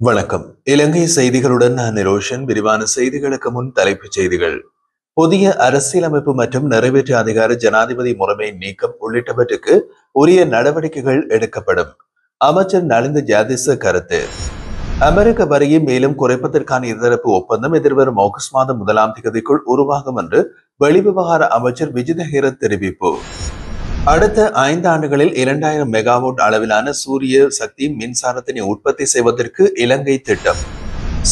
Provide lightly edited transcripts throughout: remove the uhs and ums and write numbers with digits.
வணக்கம். இலங்கை செய்திகளுடன் நான் நிரோஷன். விரிவான செய்திகளுக்கு முன் தலைப்புச் செய்திகள். புதிய அரசியலமைப்பு மற்றும் நிறைவேற்று அதிகார ஜனாதிபதி முறைமை நீக்கம் உள்ளிட்டவற்றுக்கு உரிய நடவடிக்கைகள் எடுக்கப்படும். அமைச்சர் நலிந்த ஜாதிச கருத்து. அமெரிக்க வரியை மேலும் குறைப்பதற்கான இருதரப்பு ஒப்பந்தம் எதிர்வரும் ஆகஸ்ட் மாதம் 1ஆம் தேதிக்குள் உருவாகும் என்று வெளிவிவகார அமைச்சர் விஜித ஹேரத் தெரிவிப்பு. அடுத்த 5 ஆண்டுகளில் 2000 மெகாவாட் அளவிலான சூரிய சக்தி மின்சாரத்தினை உற்பத்தி செய்வதற்கு இலங்கை திட்டம்.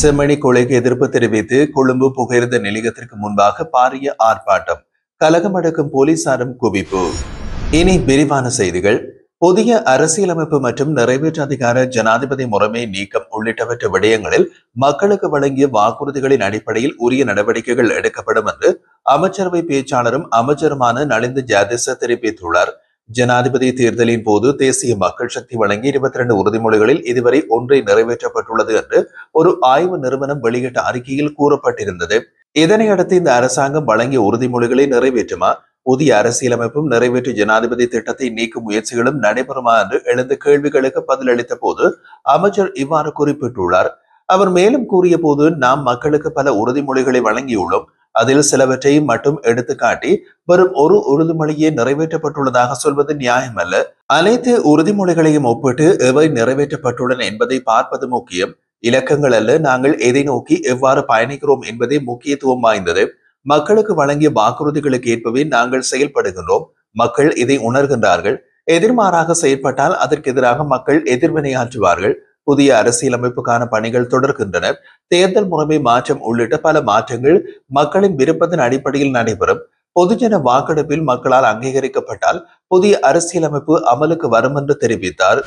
செம்மணி கொலைக்கு எதிர்ப்பு தெரிவித்து கொழும்பு புகையிரத நிலையத்திற்கு முன்பாக பாரிய ஆர்ப்பாட்டம். கலகம் அடக்கும் போலீசாரும் குவிப்பு. இனி விரிவான செய்திகள். புதிய அரசியலமைப்பு மற்றும் நிறைவேற்று அதிகார ஜனாதிபதி முறைமை நீக்கம் உள்ளிட்டவற்ற விடயங்களில் மக்களுக்கு வழங்கிய வாக்குறுதிகளின் அடிப்படையில் உரிய நடவடிக்கைகள் எடுக்கப்படும் என்று அமைச்சரவை பேச்சாளரும் அமைச்சருமான நலிந்த ஜாதிச தெரிவித்துள்ளார். ஜனாதிபதி தேர்தலின் போது தேசிய மக்கள் சக்தி வழங்கிய 22 உறுதிமொழிகளில் இதுவரை ஒன்றை நிறைவேற்றப்பட்டுள்ளது என்று ஒரு ஆய்வு நிறுவனம் வெளியிட்ட அறிக்கையில் கூறப்பட்டிருந்தது. இதனையடுத்து இந்த அரசாங்கம் வழங்கிய உறுதிமொழிகளை நிறைவேற்றுமா, புதிய அரசியலமைப்பும் நிறைவேற்று ஜனாதிபதி திட்டத்தை நீக்கும் முயற்சிகளும் நடைபெறுமா என்று எழுந்த கேள்விகளுக்கு பதிலளித்த போது அமைச்சர் இவ்வாறு குறிப்பிட்டுள்ளார். அவர் மேலும் கூறிய போது, நாம் மக்களுக்கு பல உறுதிமொழிகளை வழங்கியுள்ளோம். அதில் சிலவற்றை மட்டும் எடுத்துக்காட்டி வெறும் ஒரு உறுதிமொழியே நிறைவேற்றப்பட்டுள்ளதாக சொல்வது நியாயமல்ல. அனைத்து உறுதிமொழிகளையும் ஒப்பிட்டு எவை நிறைவேற்றப்பட்டுள்ளன என்பதை பார்ப்பது முக்கியம். இலக்கங்கள் அல்ல, நாங்கள் எதை நோக்கி எவ்வாறு பயணிக்கிறோம் என்பதே முக்கியத்துவம் வாய்ந்தது. மக்களுக்கு வழங்கிய வாக்குறுதிகளுக்கு ஏற்பவே நாங்கள் செயல்படுகின்றோம். மக்கள் இதை உணர்கின்றார்கள். எதிர்மாறாக செயல்பட்டால் அதற்கு எதிராக மக்கள் எதிர்வினையாற்றுவார்கள். புதிய அரசியலமைப்புக்கான பணிகள் தொடர்கின்றன. தேர்தல் முறைமை மாற்றம் உள்ளிட்ட பல மாற்றங்கள் மக்களின் விருப்பத்தின் அடிப்படையில் நடைபெறும். பொதுஜன வாக்கெடுப்பில் மக்களால் அங்கீகரிக்கப்பட்டால் புதிய அரசியலமைப்பு அமலுக்கு வரும் என்று தெரிவித்தார்.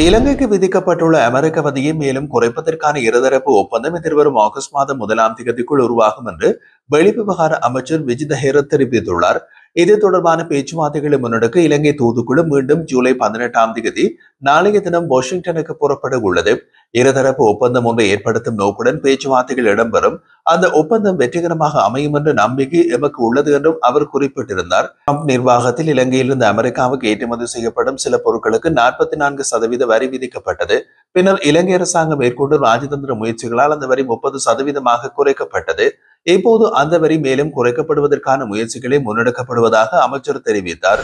இலங்கைக்கு விதிக்கப்பட்டுள்ள அமெரிக்க வரியை மேலும் குறைப்பதற்கான இருதரப்பு ஒப்பந்தம் எதிர்வரும் ஆகஸ்ட் மாதம் 1ஆம் தேதிக்குள் உருவாகும் என்று வெளிவிவகார அமைச்சர் விஜித ஹேரத் தெரிவித்துள்ளார். இது தொடர்பான பேச்சுவார்த்தைகளை முன்னெடுக்க இலங்கை தூதுக்குழு மீண்டும் ஜூலை 18ஆம் தேதி நாளைய தினம் வாஷிங்டனுக்கு புறப்பட உள்ளது. இருதரப்பு ஒப்பந்தம் ஒன்றை ஏற்படுத்தும் நோக்குடன் பேச்சுவார்த்தைகள் இடம்பெறும். அந்த ஒப்பந்தம் வெற்றிகரமாக அமையும் என்ற நம்பிக்கை எமக்கு உள்ளது என்றும் அவர் குறிப்பிட்டிருந்தார். ட்ரம்ப் நிர்வாகத்தில் இலங்கையிலிருந்து அமெரிக்காவுக்கு ஏற்றுமதி செய்யப்படும் சில பொருட்களுக்கு 44% வரி விதிக்கப்பட்டது. பின்னர் இலங்கை அரசாங்கம் மேற்கொண்டு ராஜதந்திர முயற்சிகளால் அந்த வரி 30% குறைக்கப்பட்டது. இப்போது அந்த வரி மேலும் குறைக்கப்படுவதற்கான முயற்சிகளை முன்னெடுக்கப்படுவதாக அமைச்சர் தெரிவித்தார்.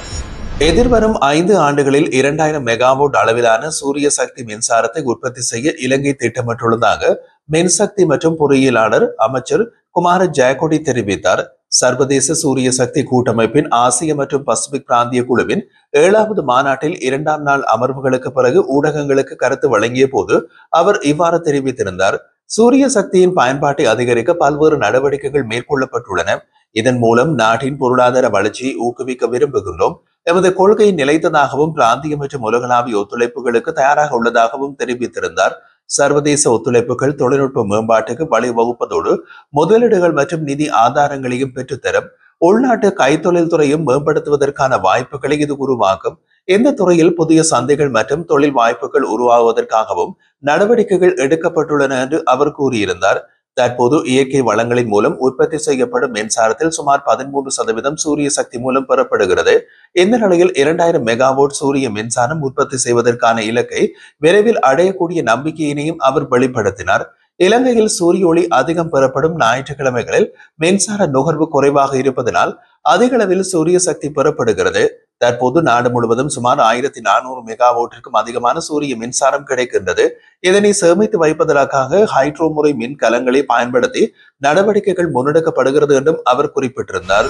எதிர்வரும் 5 ஆண்டுகளில் 2000 மெகாவாட் அளவிலான சூரிய சக்தி மின்சாரத்தை உற்பத்தி செய்ய இலங்கை திட்டமிட்டுள்ளதாக மின்சக்தி மற்றும் பொறியியலாளர் அமைச்சர் குமார ஜெயக்கொடி தெரிவித்தார். சர்வதேச சூரிய சக்தி கூட்டமைப்பின் ஆசிய மற்றும் பசிபிக் பிராந்திய குழுவின் 7வது மாநாட்டில் 2ஆம் நாள் அமர்வுகளுக்கு பிறகு ஊடகங்களுக்கு கருத்து வழங்கிய போது அவர் இவ்வாறு தெரிவித்திருந்தார். சூரிய சக்தியின் பயன்பாட்டை அதிகரிக்க பல்வேறு நடவடிக்கைகள் மேற்கொள்ளப்பட்டுள்ளன. இதன் மூலம் நாட்டின் பொருளாதார வளர்ச்சியை ஊக்குவிக்க விரும்புகின்றோம். எமது கொள்கை நிலைத்ததாகவும் பிராந்திய மற்றும் உலகளாவிய ஒத்துழைப்புகளுக்கு தயாராக உள்ளதாகவும் தெரிவித்திருந்தார். சர்வதேச ஒத்துழைப்புகள் தொழில்நுட்ப மேம்பாட்டுக்கு வழிவகுப்பதோடு முதலீடுகள் மற்றும் நிதி ஆதாரங்களையும் பெற்றுத்தரும். உள்நாட்டு கைத்தொழில் துறையும் மேம்படுத்துவதற்கான வாய்ப்புகளை இது உருவாக்கும். இந்த துறையில் புதிய சந்தைகள் மற்றும் தொழில் வாய்ப்புகள் உருவாகுவதற்காகவும் நடவடிக்கைகள் எடுக்கப்பட்டுள்ளன என்று அவர் கூறியிருந்தார். தற்போது இயற்கை வளங்களின் மூலம் உற்பத்தி செய்யப்படும் மின்சாரத்தில் சுமார் 13% சூரிய சக்தி மூலம் பெறப்படுகிறது. இந்த நிலையில் 2000 மெகாவாட் சூரிய மின்சாரம் உற்பத்தி செய்வதற்கான இலக்கை விரைவில் அடையக்கூடிய நம்பிக்கையினையும் அவர் வெளிப்படுத்தினார். இலங்கையில் சூரிய ஒளி அதிகம் பெறப்படும் ஞாயிற்றுக்கிழமைகளில் மின்சார நுகர்வு குறைவாக இருப்பதனால் அதிக அளவில் சூரிய சக்தி பெறப்படுகிறது. தற்போது நாடு முழுவதும் சுமார் 1400 மெகாவாட்டிற்கும் அதிகமான சூரிய மின்சாரம் கிடைக்கின்றது. இதனை சேமித்து வைப்பதற்காக ஹைட்ரோ முறை மின் கலங்களை பயன்படுத்தி நடவடிக்கைகள் முன்னெடுக்கப்படுகிறது என்றும் அவர் குறிப்பிட்டிருந்தார்.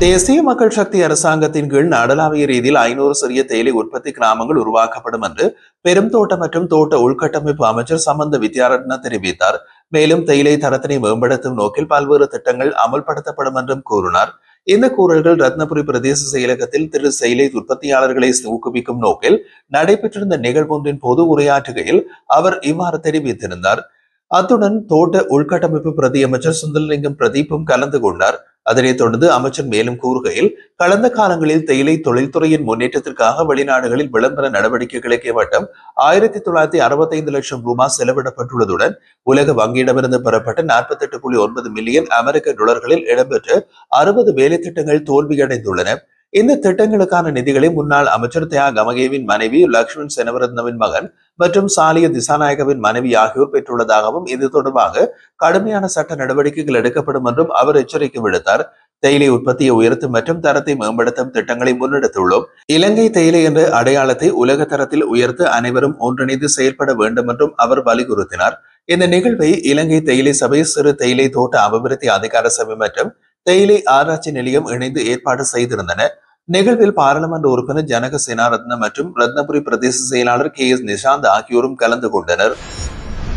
தேசிய மக்கள் சக்தி அரசாங்கத்தின் கீழ் நாடளாவிய ரீதியில் 500 சிறிய தேயிலை உற்பத்தி கிராமங்கள் உருவாக்கப்படும் என்று பெரும் தோட்ட மற்றும் தோட்ட உள்கட்டமைப்பு அமைச்சர் சம்பந்த வித்யாரத்ன தெரிவித்தார். மேலும் தேயிலை தரத்தினை மேம்படுத்தும் நோக்கில் பல்வேறு திட்டங்கள் அமல்படுத்தப்படும் என்றும் கூறினார். இந்த கூறல்கள் ரத்னபுரி பிரதேச செயலகத்தில் திரு செயலை உற்பத்தியாளர்களை ஊக்குவிக்கும் நோக்கில் நடைபெற்றிருந்த நிகழ்வொன்றின் போது உரையாற்றுகையில் அவர் இவ்வாறு தெரிவித்திருந்தார். அத்துடன் தோட்ட உள்கட்டமைப்பு பிரதி அமைச்சர் சுந்தரலிங்கம் பிரதீப்பும் கலந்து கொண்டார். அதனைத் தொடர்ந்து அமைச்சர் மேலும் கூறுகையில், கடந்த காலங்களில் தேயிலை தொழில்துறையின் முன்னேற்றத்திற்காக வெளிநாடுகளில் விளம்பர நடவடிக்கைகளுக்கு மட்டும் 1965 லட்சம் ரூபாய் செலவிடப்பட்டுள்ளதுடன் உலக வங்கியிடமிருந்து பெறப்பட்ட 48.9 மில்லியன் அமெரிக்க டாலர்களில் இடம்பெற்ற 60 வேலை திட்டங்கள் தோல்வியடைந்துள்ளன. இந்த திட்டங்களுக்கான நிதிகளை முன்னாள் அமைச்சர் தயா கமகேவின் மனைவி லக்ஷ்மண் செனவரத்னவின் மகன் மற்றும் சாலிய திசாநாயகவின் மனைவி ஆகியோர் பெற்றுள்ளதாகவும் இது தொடர்பாக கடுமையான சட்ட நடவடிக்கைகள் எடுக்கப்படும் என்றும் அவர் எச்சரிக்கை விடுத்தார். தேயிலை உற்பத்தியை உயர்த்தும் மற்றும் தரத்தை மேம்படுத்தும் திட்டங்களை முன்னெடுத்துள்ளோம். இலங்கை தேயிலை என்ற அடையாளத்தை உலக தரத்தில் உயர்த்த அனைவரும் ஒன்றிணைந்து செயல்பட வேண்டும் என்றும் அவர் வலியுறுத்தினார். இந்த நிகழ்வை இலங்கை தேயிலை சபை, சிறு தேயிலை தோட்ட அபிவிருத்தி அதிகார சபை மற்றும் தேயிலை ஆராய்ச்சி நிலையம் இணைந்து ஏற்பாடு செய்திருந்தன. நிகழ்வில் பாராளுமன்ற உறுப்பினர் ஜனக சேனாரத்ன மற்றும் ரத்னபுரி பிரதேச செயலாளர் KS நிஷாந்த் ஆகியோரும் கலந்து கொண்டனர்.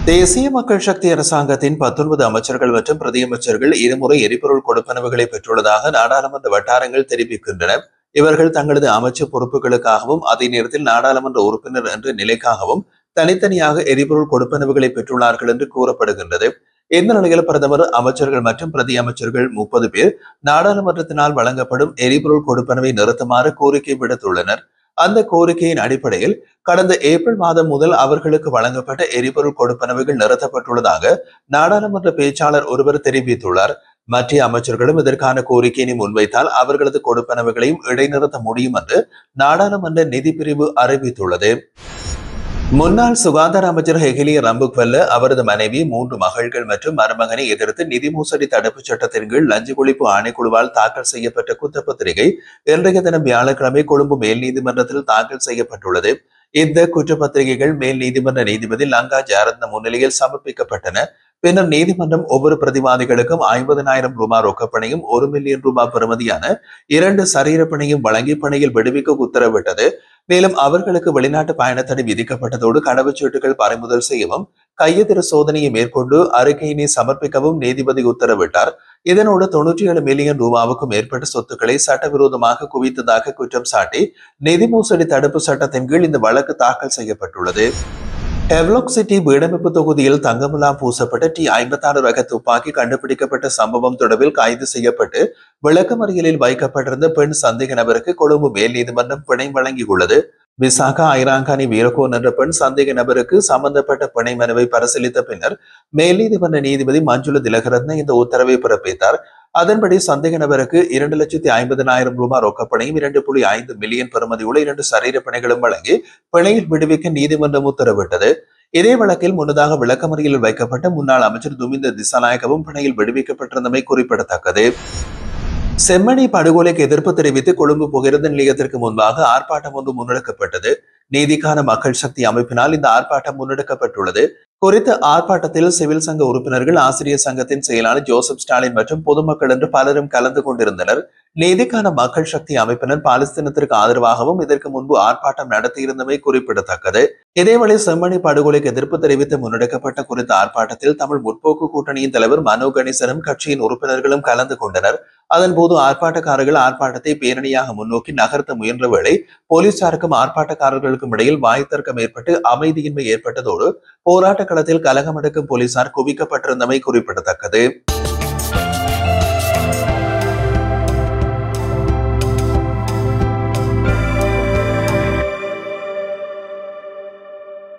தேசிய மக்கள் சக்தி அரசாங்கத்தின் 19 அமைச்சர்கள் மற்றும் பிரதியமைச்சர்கள் இருமுறை எரிபொருள் கொடுப்பனவுகளை பெற்றுள்ளதாக நாடாளுமன்ற வட்டாரங்கள் தெரிவிக்கின்றன. இவர்கள் தங்களது அமைச்சு பொறுப்புகளுக்காகவும் அதே நேரத்தில் நாடாளுமன்ற உறுப்பினர் என்ற நிலைக்காகவும் தனித்தனியாக எரிபொருள் கொடுப்பனவுகளை பெற்றுள்ளார்கள் என்று கூறப்படுகின்றது. இந்த நிலையில் பிரதமர், அமைச்சர்கள் மற்றும் பிரதி அமைச்சர்கள் 30 பேர் நாடாளுமன்றத்தினால் வழங்கப்படும் எரிபொருள் கொடுப்பனவை நிறுத்துமாறு கோரிக்கை விடுத்துள்ளனர். அந்த கோரிக்கையின் அடிப்படையில் கடந்த ஏப்ரல் மாதம் முதல் அவர்களுக்கு வழங்கப்பட்ட எரிபொருள் கொடுப்பனவுகள் நிறுத்தப்பட்டுள்ளதாக நாடாளுமன்ற பேச்சாளர் ஒருவர் தெரிவித்துள்ளார். மற்ற அமைச்சர்களும் இதற்கான கோரிக்கையினை முன்வைத்தால் அவர்களது கொடுப்பனவுகளையும் இடைநிறுத்த முடியும் என்று நாடாளுமன்ற நிதி பிரிவு அறிவித்துள்ளது. முன்னாள் சுகாதார அமைச்சர் ஹெகிலி ரம்புக்வெல்ல, அவரது மனைவி, 3 மகள்கள் மற்றும் மருமகனை எதிர்த்து நிதி மோசடி தடுப்பு சட்டத்தின் கீழ் லஞ்ச ஒழிப்பு ஆணைக்குழுவால் தாக்கல் செய்யப்பட்ட குற்றப்பத்திரிகை இன்றைய தினம் வியாழக்கிழமை கொழும்பு மேல் நீதிமன்றத்தில் தாக்கல் செய்யப்பட்டுள்ளது. இந்த குற்றப்பத்திரிகைகள் மேல் நீதிமன்ற நீதிபதி லங்கா ஜாரத்ன முன்னிலையில் சமர்ப்பிக்கப்பட்டன. பின்னர் நீதிமன்றம் ஒவ்வொரு பிரதிவாதிகளுக்கும் 50,000 ரூபாய் ரொக்கப்பணையும் 1 மில்லியன் ரூபாய் பெறுமதியான 2 சரீரப்பணையும் வழங்கி பணியில் விடுவிக்க உத்தரவிட்டது. மேலும் அவர்களுக்கு வெளிநாட்டு பயணத்தடை விதிக்கப்பட்டதோடு கடவுச்சீட்டுகள் பறிமுதல் செய்யவும், கையெதிர சோதனையை மேற்கொண்டு அறிக்கையினை சமர்ப்பிக்கவும் நீதிபதி உத்தரவிட்டார். இதனோடு 97 மில்லியன் ரூபாவுக்கும் மேற்பட்ட சொத்துக்களை சட்டவிரோதமாக குவித்ததாக குற்றம் சாட்டி நிதி மோசடி தடுப்பு சட்டத்தின் கீழ் இந்த வழக்கு தாக்கல் செய்யப்பட்டுள்ளது. ஹெவ்லாக் சிட்டி வீடமைப்பு தொகுதியில் தங்கமுலாம் பூசப்பட்ட T56 ரக துப்பாக்கி கண்டுபிடிக்கப்பட்ட சம்பவம் தொடர்பில் கைது செய்யப்பட்டு விளக்கமறியலில் வைக்கப்பட்டிருந்த பெண் சந்தேக நபருக்கு கொழும்பு மேல் நீதிமன்றம் பிணை வழங்கியுள்ளது. விசாகா ஐராங்கானி வீரகோன் என்ற பெண் சந்தேக நபருக்கு சம்பந்தப்பட்ட பிணை மனுவை பரிசீலித்த பின்னர் மேல் நீதிமன்ற நீதிபதி மஞ்சுள திலகரத்ன இந்த உத்தரவை பிறப்பித்தார். அதன்படி சந்தேக நபருக்கு 2,50,000 ரூபாய் ரொக்கப்பணையும் 2.5 மில்லியன் பெறுமதியுள்ள 2 சரீர பிணைகளும் வழங்கி பிணையில் விடுவிக்க நீதிமன்றம் உத்தரவிட்டது. இதே வழக்கில் முன்னதாக விளக்கமறியலில் வைக்கப்பட்ட முன்னாள் அமைச்சர் துமிந்த திசாநாயகவும் பிணையில் விடுவிக்கப்பட்டிருந்தமை குறிப்பிடத்தக்கது. செம்மணி படுகொலைக்கு எதிர்ப்பு தெரிவித்து கொழும்பு புகையிரத நிலையத்திற்கு முன்பாக ஆர்ப்பாட்டம் ஒன்று முன்னெடுக்கப்பட்டது. நீதிக்கான மக்கள் சக்தி அமைப்பினால் இந்த ஆர்ப்பாட்டம் முன்னெடுக்கப்பட்டுள்ளது. குறித்த ஆர்ப்பாட்டத்தில் சிவில் சங்க உறுப்பினர்கள், ஆசிரியர் சங்கத்தின் செயலாளர் ஜோசப் ஸ்டாலின் மற்றும் பொதுமக்கள் என்று பலரும் கலந்து கொண்டிருந்தனர். நீதிக்கான மக்கள் சக்தி அமைப்பினர் பாலஸ்தீனத்திற்கு ஆதரவாகவும் இதற்கு முன்பு ஆர்ப்பாட்டம் நடத்தியிருந்தமை குறிப்பிடத்தக்கது. இதேவேளை செம்மணி படுகொலைக்கு எதிர்ப்பு தெரிவித்து முன்னெடுக்கப்பட்ட குறித்த ஆர்ப்பாட்டத்தில் தமிழ் முற்போக்கு கூட்டணியின் தலைவர் மனோ கணேசனும் கட்சியின் உறுப்பினர்களும் கலந்து கொண்டனர். அதன்போது ஆர்ப்பாட்டக்காரர்கள் ஆர்ப்பாட்டத்தை பேரணியாக முன்னோக்கி நகர்த்த முயன்ற வேளை போலீசாருக்கும் ஆர்ப்பாட்டக்காரர்களுக்கும் இடையில் வாய்த்தர்க்கம் ஏற்பட்டு அமைதியின்மை ஏற்பட்டதோடு போராட்ட களத்தில் கலகம் எடுக்கும் போலீசார் குவிக்கப்பட்டிருந்தமை குறிப்பிடத்தக்கது.